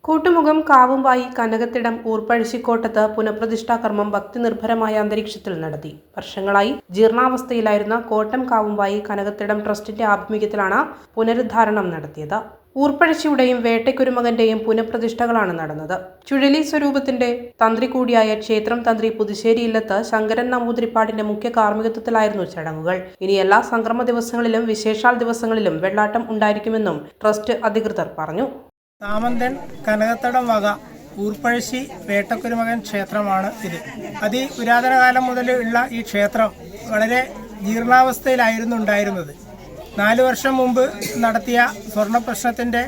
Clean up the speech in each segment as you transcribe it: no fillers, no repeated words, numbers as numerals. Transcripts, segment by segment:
കൂട്ടുമുഖം കാവുമ്പായി കനകത്തിടം ഊർപ്പഴശ്ശിക്കോട്ടത്ത് പുനഃപ്രതിഷ്ഠാകർമ്മം ഭക്തിനിർഭരമായ അന്തരീക്ഷത്തിൽ നടത്തി. വർഷങ്ങളായി ജീർണാവസ്ഥയിലായിരുന്ന കോട്ടം കാവുമ്പായി കനകത്തിടം ട്രസ്റ്റിന്റെ ആഭിമുഖ്യത്തിലാണ് പുനരുദ്ധാരണം നടത്തിയത്. ഊർപ്പഴശ്ശിയുടെയും വേട്ടയ്ക്കൊരുമകന്റെയും പുനഃപ്രതിഷ്ഠകളാണ് നടന്നത്. ചുഴലി സ്വരൂപത്തിന്റെ തന്ത്രി കൂടിയായ ക്ഷേത്രം തന്ത്രി പുതുശ്ശേരി ഇല്ലത്ത് ശങ്കരൻ നമ്പൂതിരിപ്പാടിന്റെ മുഖ്യ കാർമ്മികത്വത്തിലായിരുന്നു ചടങ്ങുകൾ. ഇനി എല്ലാ സംക്രമ ദിവസങ്ങളിലും വിശേഷാൽ ദിവസങ്ങളിലും വെള്ളാട്ടം ഉണ്ടായിരിക്കുമെന്നും ട്രസ്റ്റ് അധികൃതർ പറഞ്ഞു. സാമന്തൻ കനകത്തടം വക ഊർപ്പഴശ്ശി വേട്ടക്കുരുമകൻ ക്ഷേത്രമാണ് ഇത്. അതിപുരാതന കാലം മുതൽ ഉള്ള ഈ ക്ഷേത്രം വളരെ ജീർണാവസ്ഥയിലായിരുന്നു ഉണ്ടായിരുന്നത്. 4 വർഷം മുമ്പ് നടത്തിയ സ്വർണ്ണ പ്രശ്നത്തിൻ്റെ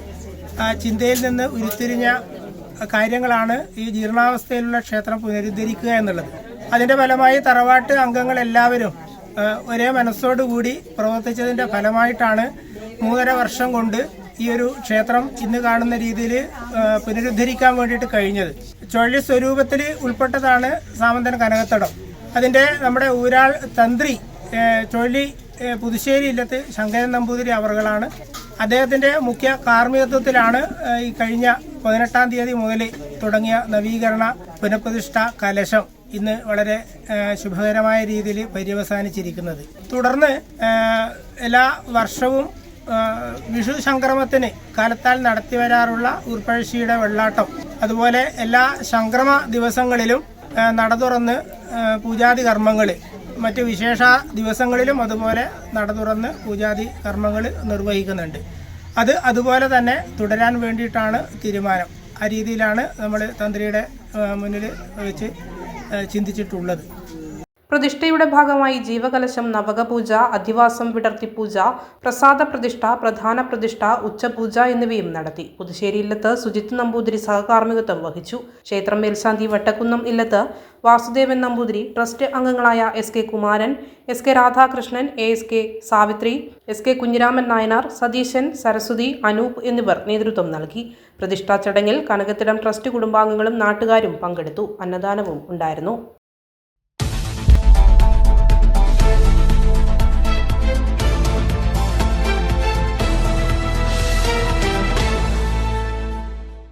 ചിന്തയിൽ നിന്ന് ഉരുത്തിരിഞ്ഞ കാര്യങ്ങളാണ് ഈ ജീർണാവസ്ഥയിലുള്ള ക്ഷേത്രം പുനരുദ്ധരിക്കുക എന്നുള്ളത്. അതിൻ്റെ ഫലമായി തറവാട്ട് അംഗങ്ങളെല്ലാവരും ഒരേ മനസ്സോടുകൂടി പ്രവർത്തിച്ചതിൻ്റെ ഫലമായിട്ടാണ് 3.5 വർഷം കൊണ്ട് ഈ ഒരു ക്ഷേത്രം ഇന്ന് കാണുന്ന രീതിയിൽ പുനരുദ്ധരിക്കാൻ വേണ്ടിയിട്ട് കഴിഞ്ഞത്. ചുഴലി സ്വരൂപത്തിൽ ഉൾപ്പെട്ടതാണ് സാമന്തൻ കനകത്തടം. അതിൻ്റെ നമ്മുടെ ഊരാൾ തന്ത്രി ചുഴലി പുതുശ്ശേരി ഇല്ലത്ത് ശങ്കരൻ നമ്പൂതിരി അവറുകളാണ്. അദ്ദേഹത്തിൻ്റെ മുഖ്യ കാർമ്മികത്വത്തിലാണ് ഈ കഴിഞ്ഞ 18-ാം തീയതി മുതൽ തുടങ്ങിയ നവീകരണ പുനഃപ്രതിഷ്ഠ കലശം ഇന്ന് വളരെ ശുഭകരമായ രീതിയിൽ പര്യവസാനിച്ചിരിക്കുന്നത്. തുടർന്ന് എല്ലാ വർഷവും വിഷു സംക്രമത്തിന് കാലത്താൽ നടത്തി വരാറുള്ള ഊർപ്പഴശ്ശിയുടെ വെള്ളാട്ടം, അതുപോലെ എല്ലാ സംക്രമ ദിവസങ്ങളിലും നട തുറന്ന് പൂജാതി കർമ്മങ്ങൾ, മറ്റ് വിശേഷ ദിവസങ്ങളിലും അതുപോലെ നട തുറന്ന് പൂജാതി കർമ്മങ്ങൾ നിർവഹിക്കുന്നുണ്ട്. അതുപോലെ തന്നെ തുടരാൻ വേണ്ടിയിട്ടാണ് തീരുമാനം. ആ രീതിയിലാണ് നമ്മൾ തന്ത്രിയുടെ മുന്നിൽ വെച്ച് ചിന്തിച്ചിട്ടുള്ളത്. പ്രതിഷ്ഠയുടെ ഭാഗമായി ജീവകലശം, നവകപൂജ, അധിവാസം വിടർത്തിപ്പൂജ, പ്രസാദ പ്രതിഷ്ഠ, പ്രധാന പ്രതിഷ്ഠ, ഉച്ചപൂജ എന്നിവയും നടത്തി. പുതുശ്ശേരി ഇല്ലത്ത് സുജിത്ത് നമ്പൂതിരി സഹകാർമ്മികത്വം വഹിച്ചു. ക്ഷേത്രം മേൽശാന്തി വട്ടക്കുന്നം ഇല്ലത്ത് വാസുദേവൻ നമ്പൂതിരി, ട്രസ്റ്റ് അംഗങ്ങളായ SK Kumaran, SK Radhakrishnan, ASK Savithri, SK Kunhiraman Nayanar, Satheesan, Saraswathi, Anoop എന്നിവർ നേതൃത്വം നൽകി. പ്രതിഷ്ഠാ ചടങ്ങിൽ കനകത്തിടം ട്രസ്റ്റ് കുടുംബാംഗങ്ങളും നാട്ടുകാരും പങ്കെടുത്തു. അന്നദാനവും ഉണ്ടായിരുന്നു.